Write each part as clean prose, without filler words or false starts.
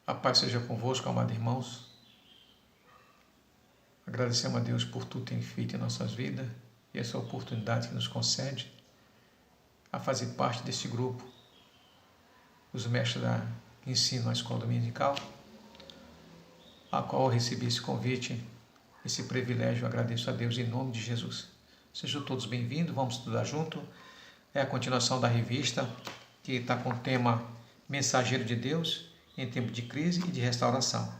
A paz seja convosco, amados irmãos. Agradecemos a Deus por tudo que tem feito em nossas vidas e essa oportunidade que nos concede a fazer parte deste grupo, os mestres que ensinam a escola dominical, a qual eu recebi esse convite, esse privilégio. Eu agradeço a Deus em nome de Jesus. Sejam todos bem-vindos, vamos estudar junto. É a continuação da revista que está com o tema Mensageiro de Deus em tempo de crise e de restauração,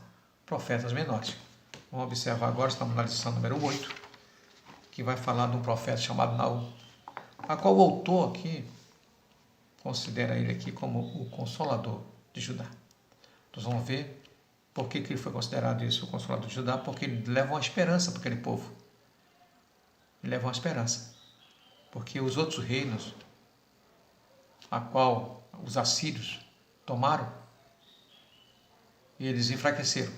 Profetas Menores. Vamos observar agora, estamos na lição número 8, que vai falar de um profeta chamado Naum, a qual o autor aqui considera ele aqui como o Consolador de Judá. Nós vamos ver por que ele foi considerado isso, o Consolador de Judá, porque ele leva uma esperança para aquele povo. Ele leva uma esperança, porque os outros reinos, a qual os assírios tomaram, e eles enfraqueceram.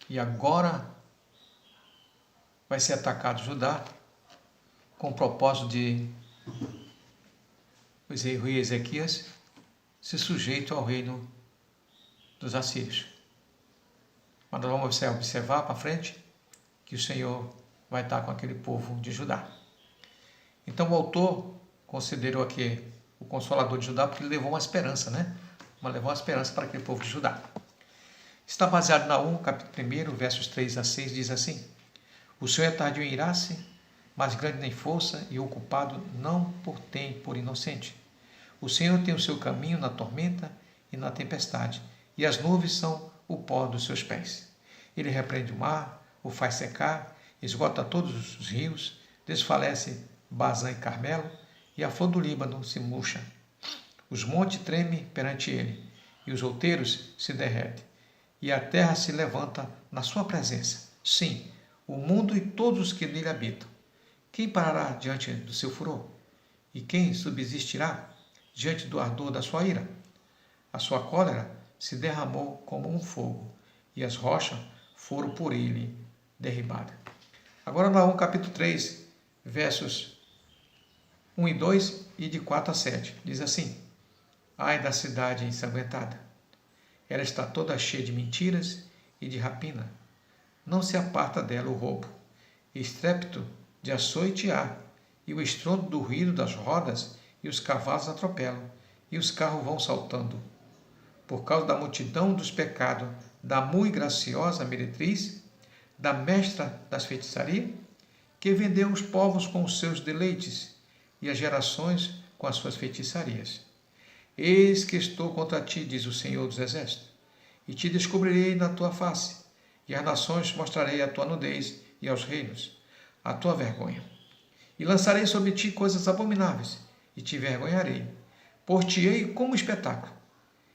E agora vai ser atacado Judá com o propósito de o rei Ezequias se sujeito ao reino dos assírios. Mas nós vamos observar para frente que o Senhor vai estar com aquele povo de Judá. Então o autor considerou aqui o Consolador de Judá porque ele levou uma esperança, levou uma esperança para aquele povo de Judá. Está baseado em Naum, capítulo 1, versos 3 a 6, diz assim: O Senhor é tardio em irar-se, mas grande em força, e ocupado não tem por inocente. O Senhor tem o seu caminho na tormenta e na tempestade, e as nuvens são o pó dos seus pés. Ele repreende o mar, o faz secar, esgota todos os rios, desfalece Bazã e Carmelo, e a flor do Líbano se murcha. Os montes tremem perante ele, e os outeiros se derretem, e a terra se levanta na sua presença. Sim, o mundo e todos os que nele habitam. Quem parará diante do seu furor? E quem subsistirá diante do ardor da sua ira? A sua cólera se derramou como um fogo, e as rochas foram por ele derribadas. Agora Naum capítulo 3, versos 1 e 2 e de 4 a 7. Diz assim: Ai da cidade ensanguentada! Ela está toda cheia de mentiras e de rapina. Não se aparta dela o roubo. Estrépito de açoite há, e o estrondo do ruído das rodas, e os cavalos atropelam, e os carros vão saltando. Por causa da multidão dos pecados, da muito graciosa meretriz, da mestra das feitiçarias, que vendeu os povos com os seus deleites, e as gerações com as suas feitiçarias. Eis que estou contra ti, diz o Senhor dos Exércitos, e te descobrirei na tua face, e às nações mostrarei a tua nudez, e aos reinos a tua vergonha. E lançarei sobre ti coisas abomináveis, e te envergonharei. Por-te-ei como espetáculo,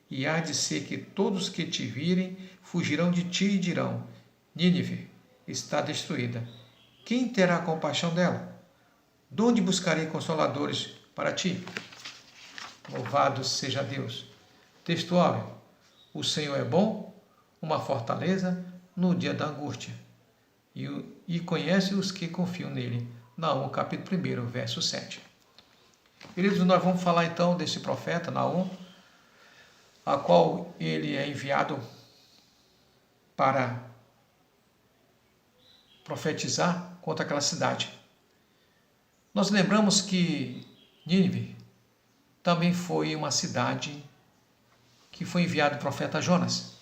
e há de ser que todos que te virem fugirão de ti e dirão: Nínive está destruída. Quem terá compaixão dela? De onde buscarei consoladores para ti? Louvado seja Deus. Textual: O Senhor é bom, uma fortaleza no dia da angústia, e conhece os que confiam nele. Naum, capítulo 1, verso 7. Queridos, nós vamos falar então desse profeta Naum, a qual ele é enviado para profetizar contra aquela cidade. Nós lembramos que Nínive também foi uma cidade que foi enviado o profeta Jonas,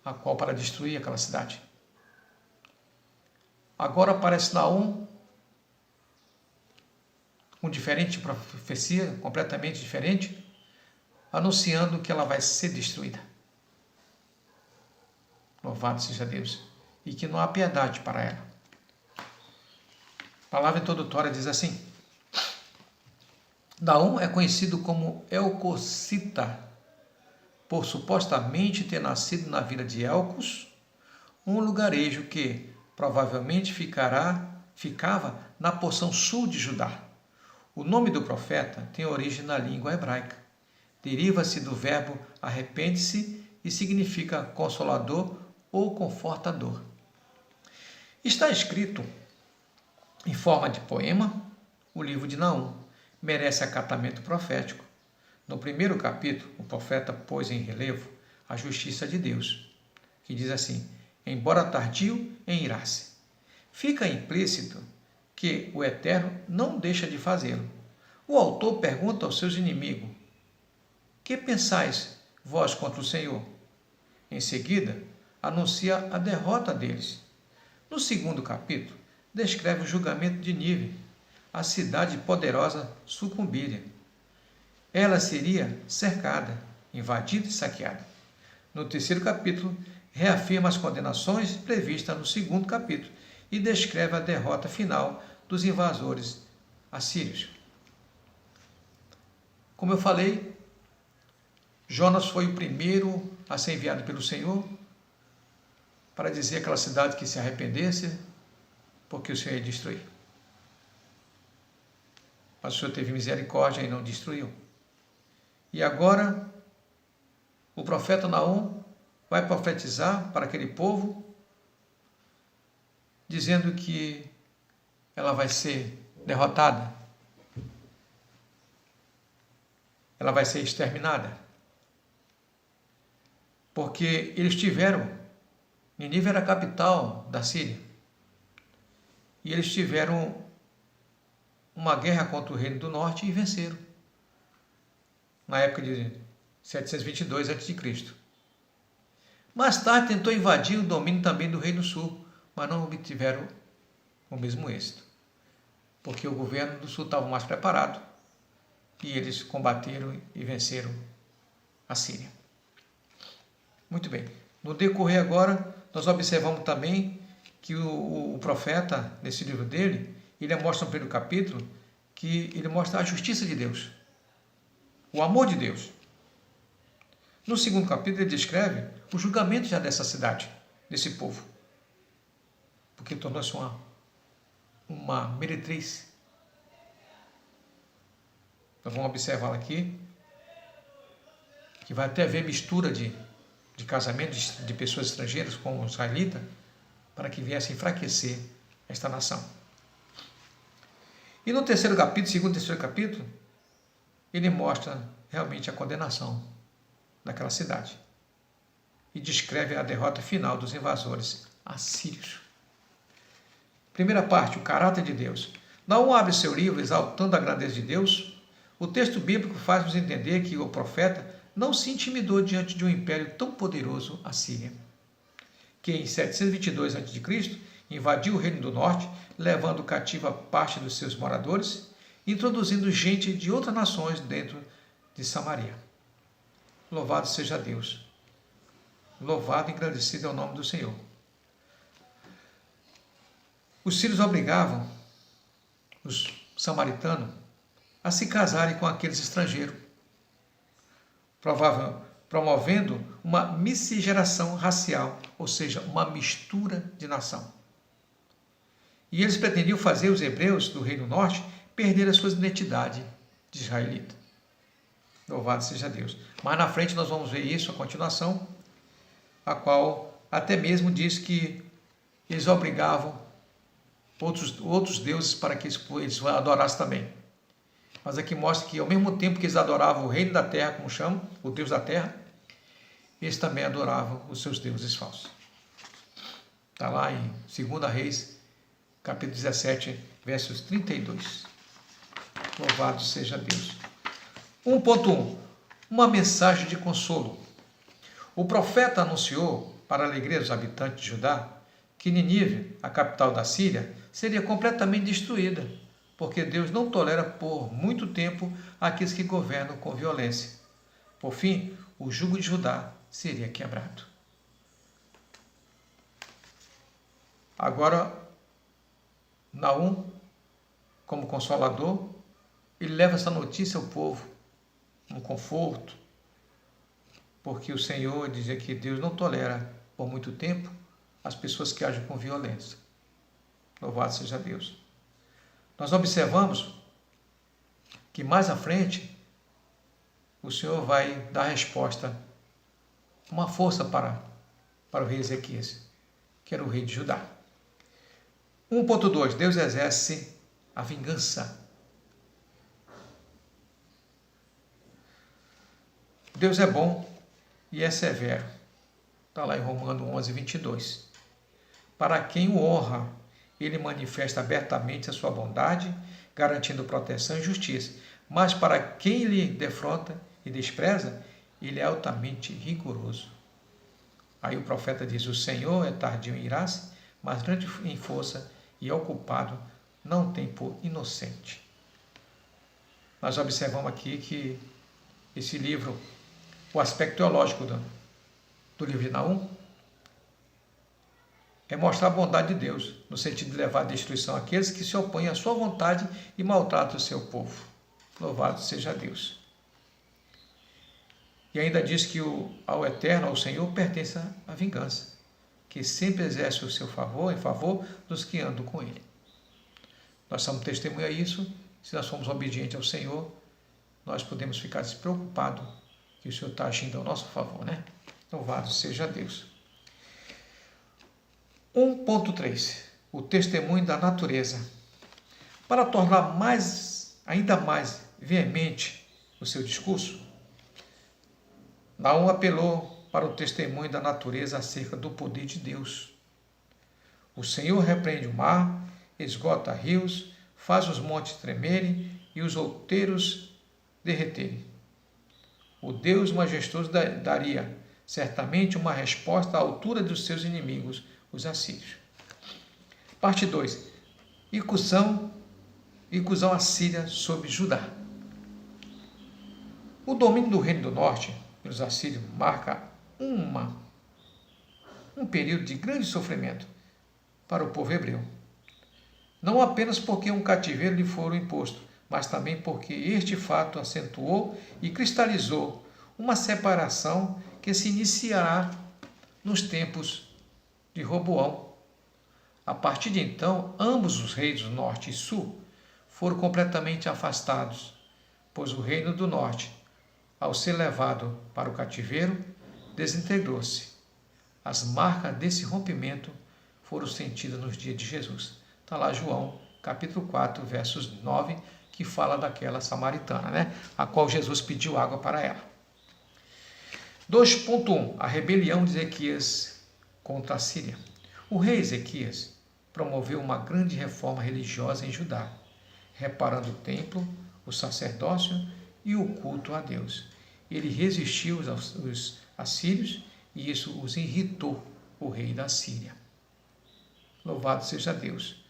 a qual para destruir aquela cidade. Agora aparece Naum, com diferente profecia, completamente diferente, anunciando que ela vai ser destruída. Louvado seja Deus. E que não há piedade para ela. A palavra introdutória diz assim: Naum é conhecido como Elcocita, por supostamente ter nascido na vila de Elcos, um lugarejo que provavelmente ficava na porção sul de Judá. O nome do profeta tem origem na língua hebraica. Deriva-se do verbo arrepende-se e significa consolador ou confortador. Está escrito em forma de poema. O livro de Naum merece acatamento profético. No primeiro capítulo, o profeta pôs em relevo a justiça de Deus, que diz assim: embora tardio em irar-se. Fica implícito que o Eterno não deixa de fazê-lo. O autor pergunta aos seus inimigos: que pensais vós contra o Senhor? Em seguida, anuncia a derrota deles. No segundo capítulo, descreve o julgamento de Nínive, a cidade poderosa sucumbiria. Ela seria cercada, invadida e saqueada. No terceiro capítulo, reafirma as condenações previstas no segundo capítulo e descreve a derrota final dos invasores assírios. Como eu falei, Jonas foi o primeiro a ser enviado pelo Senhor para dizer àquela cidade que se arrependesse, porque o Senhor ia destruir. Mas o Senhor teve misericórdia e não destruiu. E agora, o profeta Naum vai profetizar para aquele povo, dizendo que ela vai ser derrotada, ela vai ser exterminada, porque eles tiveram, Nínive era a capital da Síria, e eles tiveram uma guerra contra o reino do norte e venceram, na época de 722 a.C. Mais tarde tentou invadir o domínio também do reino sul, mas não obtiveram o mesmo êxito, porque o governo do sul estava mais preparado e eles combateram e venceram a Síria. Muito bem. No decorrer agora, nós observamos também que o profeta, nesse livro dele, ele mostra no primeiro capítulo que ele mostra a justiça de Deus, o amor de Deus. No segundo capítulo, ele descreve o julgamento já dessa cidade, desse povo, porque tornou-se uma meretriz. Nós vamos observar aqui que vai até haver mistura de casamentos de pessoas estrangeiras com os israelitas para que viesse enfraquecer esta nação. E no terceiro capítulo, segundo e terceiro capítulo, ele mostra realmente a condenação daquela cidade e descreve a derrota final dos invasores assírios. Primeira parte, o caráter de Deus. Naum abre seu livro exaltando a grandeza de Deus. O texto bíblico faz-nos entender que o profeta não se intimidou diante de um império tão poderoso, a Síria, que em 722 a.C. invadiu o reino do norte, levando cativa parte dos seus moradores, introduzindo gente de outras nações dentro de Samaria. Louvado seja Deus. Louvado e engrandecido é o nome do Senhor. Os sírios obrigavam os samaritanos a se casarem com aqueles estrangeiros, promovendo uma miscigenação racial, ou seja, uma mistura de nação. E eles pretendiam fazer os hebreus do Reino Norte perder a sua identidade de israelita. Louvado seja Deus. Mas na frente nós vamos ver isso, a continuação, a qual até mesmo diz que eles obrigavam outros deuses para que eles adorassem também. Mas aqui mostra que ao mesmo tempo que eles adoravam o reino da terra, como chamam, o Deus da terra, eles também adoravam os seus deuses falsos. Está lá em 2 Reis, capítulo 17, versos 32. Louvado seja Deus. 1.1. Uma mensagem de consolo. O profeta anunciou para a alegria dos habitantes de Judá que Nínive, a capital da Síria, seria completamente destruída, porque Deus não tolera por muito tempo aqueles que governam com violência. Por fim, o jugo de Judá seria quebrado. Agora, Naum, como consolador, ele leva essa notícia ao povo, um conforto, porque o Senhor dizia que Deus não tolera por muito tempo as pessoas que agem com violência. Louvado seja Deus. Nós observamos que mais à frente o Senhor vai dar resposta, uma força para o rei Ezequias, que era o rei de Judá. 1.2. Deus exerce a vingança. Deus é bom e é severo. Está lá em Romanos 11, 22. Para quem o honra, ele manifesta abertamente a sua bondade, garantindo proteção e justiça. Mas para quem lhe defronta e despreza, ele é altamente rigoroso. Aí o profeta diz: o Senhor é tardio em irar-se, mas grande em força, e é o culpado não tem por inocente. Nós observamos aqui que esse livro, o aspecto teológico do livro de Naum, é mostrar a bondade de Deus, no sentido de levar à destruição aqueles que se opõem à sua vontade e maltratam o seu povo. Louvado seja Deus. E ainda diz que ao Eterno, ao Senhor, pertence a vingança, que sempre exerce o seu favor em favor dos que andam com Ele. Nós somos testemunha a isso. Se nós somos obedientes ao Senhor, nós podemos ficar despreocupados que o Senhor está agindo ao nosso favor, né? Louvado seja Deus. 1.3. O testemunho da natureza. Para tornar ainda mais veemente o seu discurso, Naum apelou para o testemunho da natureza acerca do poder de Deus. O Senhor repreende o mar, esgota rios, faz os montes tremerem e os outeiros derreterem. O Deus majestoso daria certamente uma resposta à altura dos seus inimigos, os assírios. Parte 2. Inclusão assíria sobre Judá. O domínio do Reino do Norte pelos assírios marca um período de grande sofrimento para o povo hebreu. Não apenas porque um cativeiro lhe fora imposto, mas também porque este fato acentuou e cristalizou uma separação que se iniciará nos tempos de Roboão. A partir de então, ambos os reis do norte e sul foram completamente afastados, pois o reino do norte, ao ser levado para o cativeiro, desintegrou-se. As marcas desse rompimento foram sentidas nos dias de Jesus. Está lá João, capítulo 4, versos 9, que fala daquela samaritana, né? A qual Jesus pediu água para ela. 2.1. A rebelião de Ezequias contra a Síria. O rei Ezequias promoveu uma grande reforma religiosa em Judá, reparando o templo, o sacerdócio e o culto a Deus. Ele resistiu aos assírios e isso os irritou, o rei da Síria. Louvado seja Deus.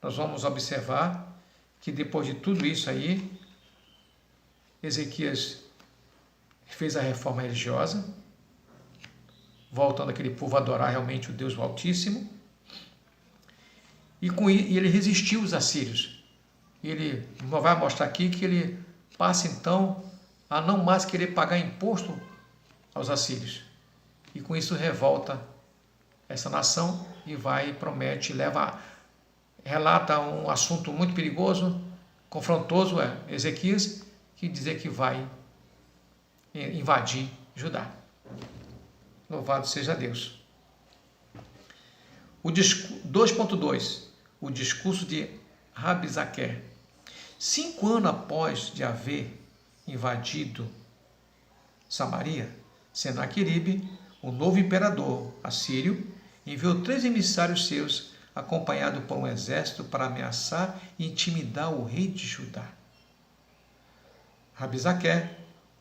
Nós vamos observar que depois de tudo isso aí, Ezequias fez a reforma religiosa, voltando aquele povo a adorar realmente o Deus Altíssimo, e ele resistiu aos assírios. Ele vai mostrar aqui que ele passa então a não mais querer pagar imposto aos assírios. E com isso revolta essa nação e promete, relata um assunto muito perigoso, confrontoso, Ezequias, que dizer que vai invadir Judá. Louvado seja Deus. O 2.2. O discurso de Rabizaque. 5 anos após de haver invadido Samaria, Senaqueribe, o novo imperador assírio, enviou 3 emissários seus, acompanhado por um exército, para ameaçar e intimidar o rei de Judá. Rabizaque,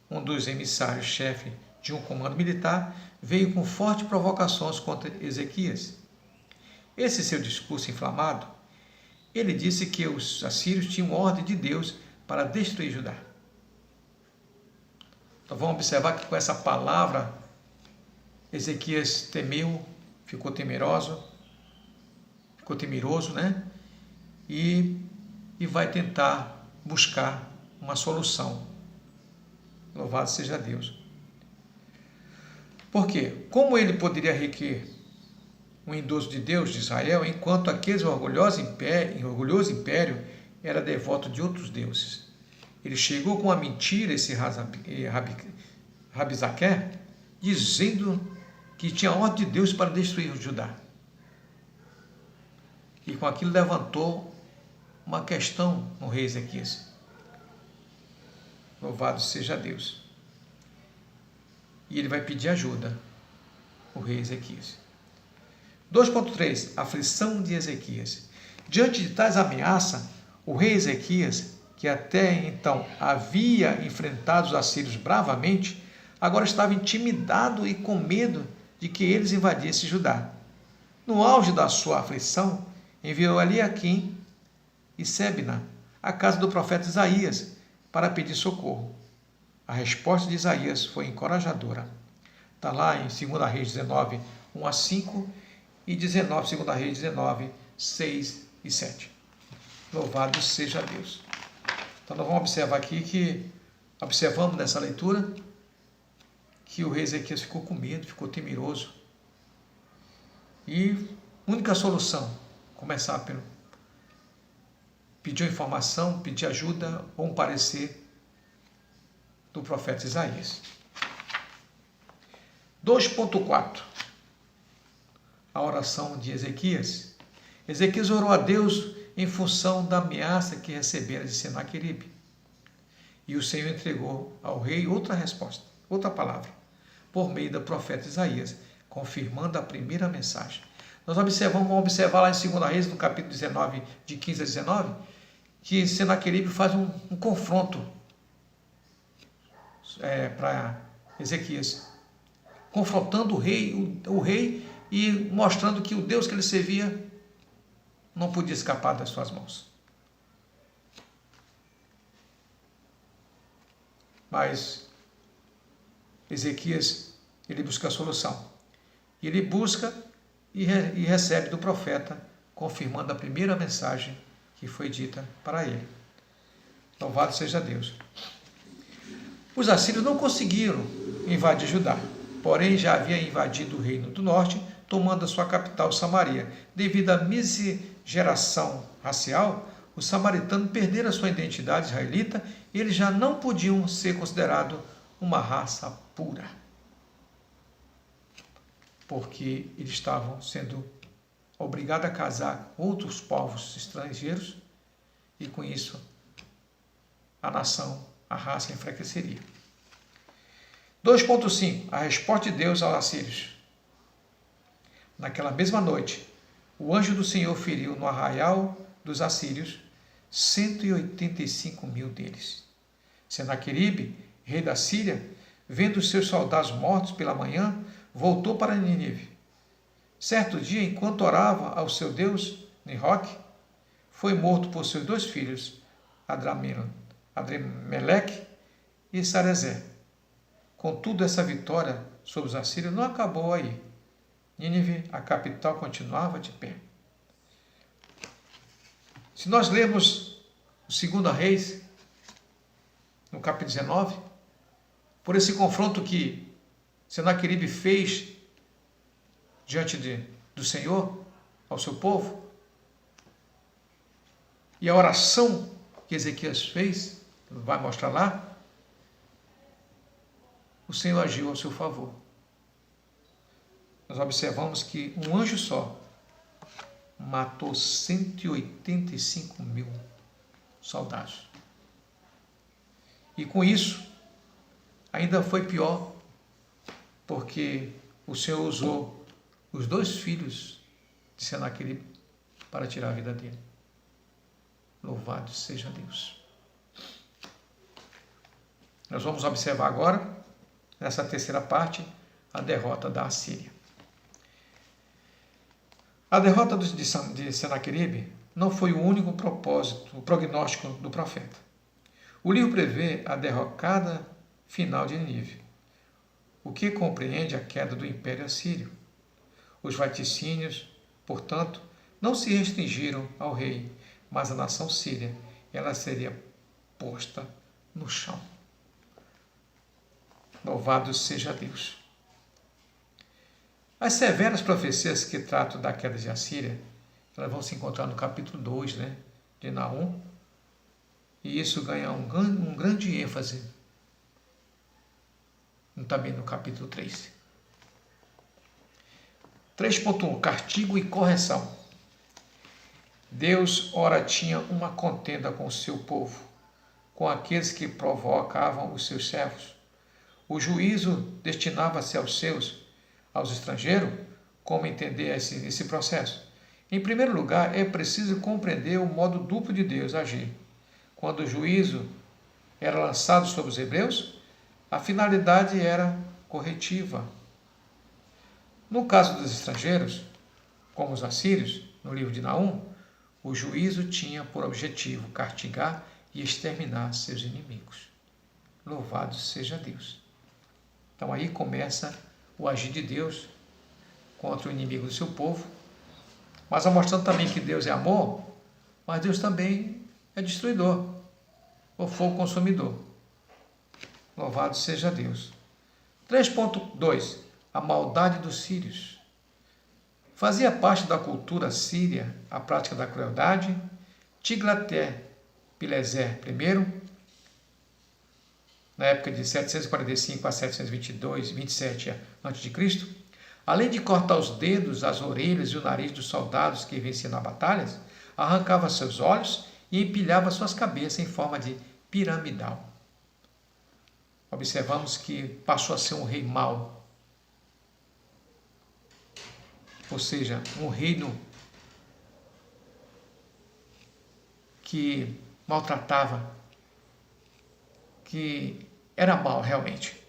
um dos emissários-chefe de um comando militar, veio com fortes provocações contra Ezequias. Esse seu discurso inflamado, ele disse que os assírios tinham ordem de Deus para destruir Judá. Então vamos observar que com essa palavra, Ezequias temeu, ficou temeroso, né? E vai tentar buscar uma solução. Louvado seja Deus. Por quê? Como ele poderia requerer um idoso de Deus de Israel, enquanto aquele orgulhoso império era devoto de outros deuses? Ele chegou com a mentira, esse Rabizaque, dizendo que tinha ordem de Deus para destruir o Judá. E com aquilo levantou uma questão no rei Ezequias. Louvado seja Deus. e ele vai pedir ajuda, o rei Ezequias. 2.3. Aflição de Ezequias. Diante de tais ameaças, o rei Ezequias, que até então havia enfrentado os assírios bravamente, agora estava intimidado e com medo de que eles invadissem Judá. No auge da sua aflição, enviou Eliaquim e Sebna à casa do profeta Isaías para pedir socorro. A resposta de Isaías foi encorajadora. Está lá em 2 Reis 19, 1 a 5 e 19, 2 Reis 19, 6 e 7. Louvado seja Deus. Então nós vamos observar aqui que, observamos nessa leitura, que o rei Ezequias ficou com medo, ficou temeroso. E a única solução, começar pelo pedir informação, pedir ajuda ou um parecer do profeta Isaías. 2.4. A oração de Ezequias. Ezequias orou a Deus em função da ameaça que recebera de Senaqueribe. E o Senhor entregou ao rei outra resposta, outra palavra, por meio do profeta Isaías, confirmando a primeira mensagem. Nós vamos observar lá em 2 Reis, no capítulo 19, de 15 a 19, que Senaqueribe faz um confronto para Ezequias, confrontando o rei e mostrando que o Deus que ele servia não podia escapar das suas mãos. Mas Ezequias, ele busca a solução. E ele busca e recebe do profeta, confirmando a primeira mensagem que foi dita para ele. Louvado seja Deus. Os assírios não conseguiram invadir Judá, porém já havia invadido o reino do norte, tomando a sua capital, Samaria. Devido à miscigenação racial, os samaritanos perderam a sua identidade israelita e eles já não podiam ser considerados uma raça pura, porque eles estavam sendo obrigados a casar com outros povos estrangeiros e com isso a nação, a raça enfraqueceria. 2.5. A resposta de Deus aos assírios. Naquela mesma noite, o anjo do Senhor feriu no arraial dos assírios 185.000 deles. Senaqueribe, rei da Síria, vendo os seus soldados mortos pela manhã, voltou para Nínive. Certo dia, enquanto orava ao seu Deus, Nisroque, foi morto por seus 2 filhos, Adrameleque e Sarezé. Contudo, essa vitória sobre os assírios não acabou aí. Nínive, a capital, continuava de pé. Se nós lermos o 2 Reis, no capítulo 19, por esse confronto que Senaqueribe fez diante do Senhor, ao seu povo, e a oração que Ezequias fez, vai mostrar lá, o Senhor agiu ao seu favor. Nós observamos que um anjo só matou 185.000 soldados. E com isso, ainda foi pior, porque o Senhor usou os 2 filhos de Senaqueribe para tirar a vida dele. Louvado seja Deus. Nós vamos observar agora, nessa terceira parte, a derrota da Assíria. A derrota de Senaqueribe não foi o único propósito, o prognóstico do profeta. O livro prevê a derrocada final de Nínive, o que compreende a queda do Império Assírio. Os vaticínios, portanto, não se restringiram ao rei, mas à nação síria. Ela seria posta no chão. Louvado seja Deus. As severas profecias que tratam da queda de Assíria, elas vão se encontrar no capítulo 2, de Naum, e isso ganha um grande ênfase também no capítulo 3. 3.1. Castigo e correção. Deus, ora, tinha uma contenda com o seu povo, com aqueles que provocavam os seus servos. O juízo destinava-se aos estrangeiros. Como entender esse processo? Em primeiro lugar, é preciso compreender o modo duplo de Deus agir. Quando o juízo era lançado sobre os hebreus, a finalidade era corretiva. No caso dos estrangeiros, como os assírios, no livro de Naum, o juízo tinha por objetivo castigar e exterminar seus inimigos. Louvado seja Deus. Então aí começa o agir de Deus contra o inimigo do seu povo, mas mostrando também que Deus é amor, mas Deus também é destruidor, ou fogo consumidor. Louvado seja Deus. 3.2. A maldade dos sírios. Fazia parte da cultura síria a prática da crueldade. Tiglath-Pileser I, na época de 745 a 727 a.C., além de cortar os dedos, as orelhas e o nariz dos soldados que venciam nas batalhas, arrancava seus olhos e empilhava suas cabeças em forma de piramidal. Observamos que passou a ser um rei mau, ou seja, um reino que maltratava, que era mau realmente.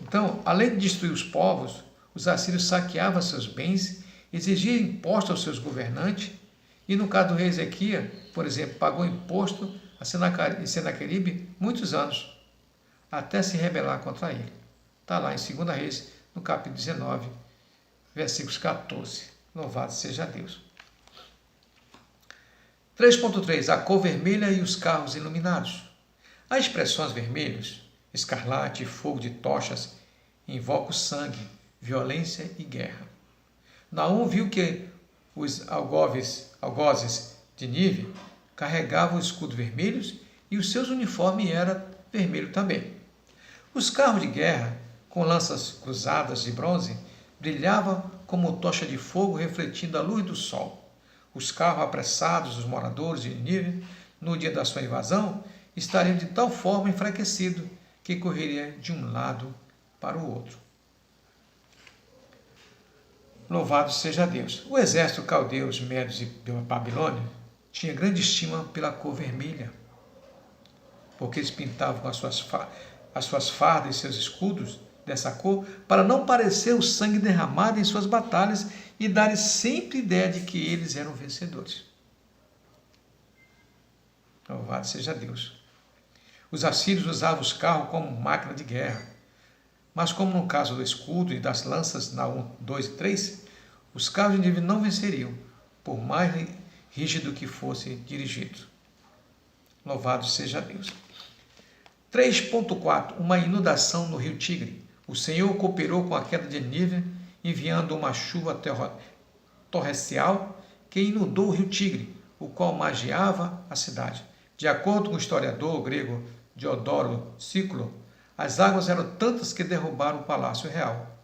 Então, além de destruir os povos, os assírios saqueavam seus bens, exigiam impostos aos seus governantes, e no caso do rei Ezequias, por exemplo, pagou imposto a Senaqueribe muitos anos, até se rebelar contra ele. Está lá em 2 Reis, no capítulo 19, versículos 14. Louvado seja Deus. 3.3. A cor vermelha e os carros iluminados. As expressões vermelhos, escarlate e fogo de tochas invocam sangue, violência e guerra. Naum viu que os algozes de Nínive carregavam escudos vermelhos e os seus uniformes eram vermelhos também. Os carros de guerra, com lanças cruzadas de bronze, brilhavam como tocha de fogo refletindo a luz do sol. Os carros apressados dos moradores de Nínive, no dia da sua invasão, estariam de tal forma enfraquecidos que correria de um lado para o outro. Louvado seja Deus. O exército caldeus, médios e babilônios tinha grande estima pela cor vermelha, porque eles pintavam com as suas fardas e seus escudos dessa cor para não parecer o sangue derramado em suas batalhas e darem sempre ideia de que eles eram vencedores. Louvado seja Deus. Os assírios usavam os carros como máquina de guerra, mas como no caso do escudo e das lanças na 1, 2 e 3, os carros de Nínive não venceriam, por mais rígido que fosse dirigido. Louvado seja Deus. 3.4. Uma inundação no rio Tigre. O Senhor cooperou com a queda de Nínive, enviando uma chuva torrencial que inundou o rio Tigre, o qual margeava a cidade. De acordo com o historiador grego Diodoro Sículo, as águas eram tantas que derrubaram o palácio real.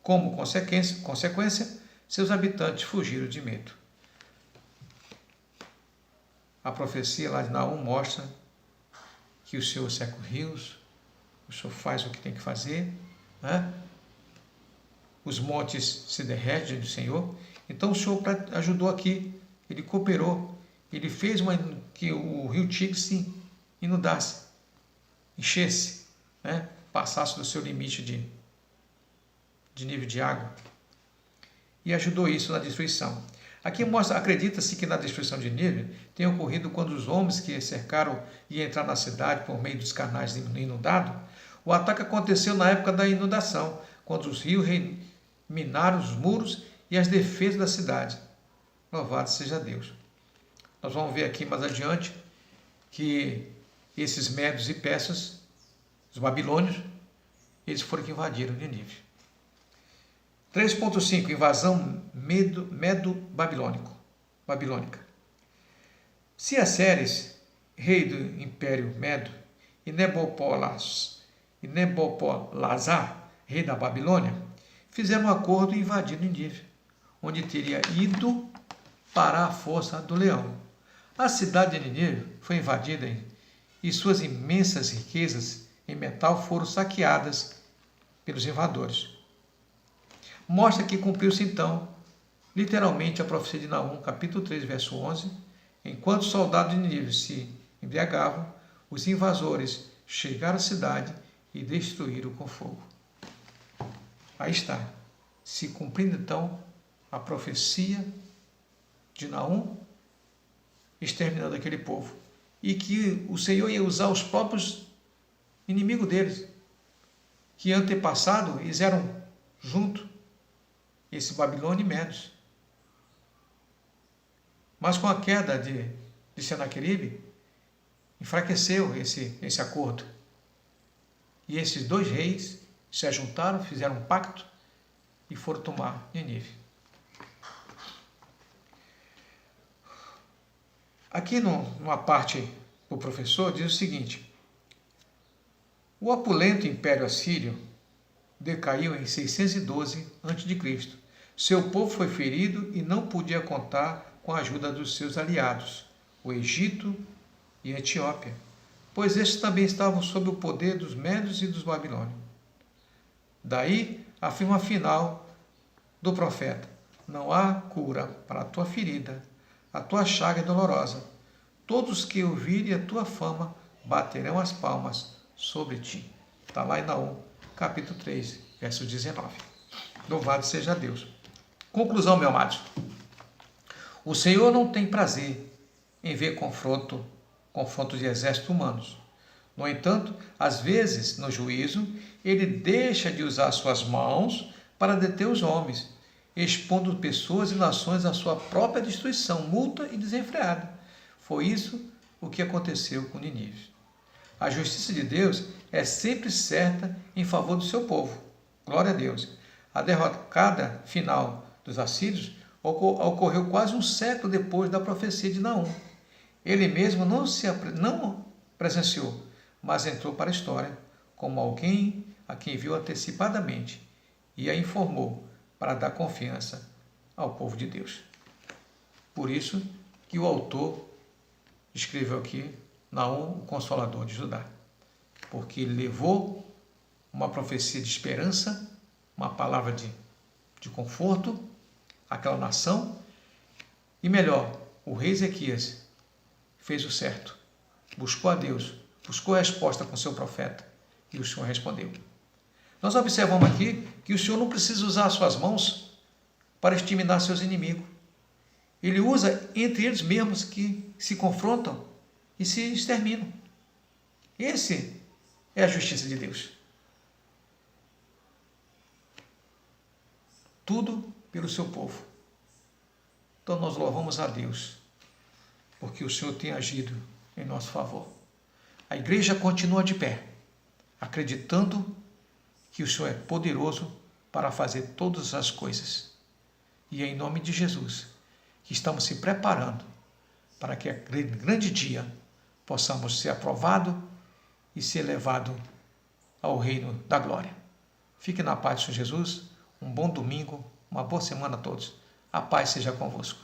Como consequência, seus habitantes fugiram de medo. A profecia lá de Naum mostra que o Senhor seca os rios, o Senhor faz o que tem que fazer, né? Os montes se derretem diante do Senhor. Então o Senhor ajudou aqui, ele cooperou, ele fez que o rio Tigre se inundasse, enchesse, né? Passasse do seu limite de nível de água, e ajudou isso na destruição. Aqui acredita-se que na destruição de Nínive tenha ocorrido quando os homens que cercaram e entraram na cidade por meio dos canais inundados. O ataque aconteceu na época da inundação, quando os rios minaram os muros e as defesas da cidade. Louvado seja Deus. Nós vamos ver aqui mais adiante que esses médios e persas, os babilônios, eles foram que invadiram Nínive. 3.5. Invasão medo-babilônica. Ciaceres, rei do Império Medo, e Nabopolassar, rei da Babilônia, fizeram um acordo e invadiram Nínive, onde teria ido parar a força do leão. A cidade de Nínive foi invadida e suas imensas riquezas em metal foram saqueadas pelos invasores. Mostra que cumpriu-se então, literalmente, a profecia de Naum, capítulo 3, verso 11. Enquanto os soldados de Nínive se embriagavam, os invasores chegaram à cidade e destruíram com fogo. Aí está, se cumprindo então a profecia de Naum, exterminando aquele povo. E que o Senhor ia usar os próprios inimigos deles, que antepassado eles eram junto, esse Babilônia e Medos. Mas com a queda de Senaqueribe, enfraqueceu esse acordo. E esses dois reis se ajuntaram, fizeram um pacto e foram tomar Nínive. Aqui numa parte do professor diz o seguinte: o opulento Império Assírio decaiu em 612 a.C. Seu povo foi ferido e não podia contar com a ajuda dos seus aliados, o Egito e a Etiópia, pois estes também estavam sob o poder dos Medos e dos Babilônios. Daí a afirma final do profeta: não há cura para a tua ferida, a tua chaga é dolorosa. Todos que ouvirem a tua fama baterão as palmas sobre ti. Está lá em Naum, capítulo 3, verso 19. Louvado seja Deus. Conclusão, meus amados. O Senhor não tem prazer em ver confronto de exércitos humanos. No entanto, às vezes, no juízo, ele deixa de usar suas mãos para deter os homens, expondo pessoas e nações à sua própria destruição, multa e desenfreada. Foi isso o que aconteceu com Nínive. A justiça de Deus é sempre certa em favor do seu povo. Glória a Deus. A derrocada final dos assírios ocorreu quase um século depois da profecia de Naum. Ele mesmo não presenciou, mas entrou para a história como alguém a quem viu antecipadamente e a informou para dar confiança ao povo de Deus. Por isso que o autor escreveu aqui Naum, o Consolador de Judá, porque ele levou uma profecia de esperança, uma palavra de conforto àquela nação, e melhor, o rei Ezequias fez o certo, buscou a Deus, buscou a resposta com seu profeta, e o Senhor respondeu. Nós observamos aqui que o Senhor não precisa usar as suas mãos para exterminar seus inimigos. Ele usa entre eles mesmos que se confrontam e se exterminam. Esse é a justiça de Deus. Tudo pelo seu povo. Então nós louvamos a Deus, porque o Senhor tem agido em nosso favor. A igreja continua de pé, acreditando que o Senhor é poderoso para fazer todas as coisas. E é em nome de Jesus que estamos se preparando para que aquele grande dia possamos ser aprovados e ser levados ao reino da glória. Fique na paz do Senhor Jesus, um bom domingo, uma boa semana a todos. A paz seja convosco.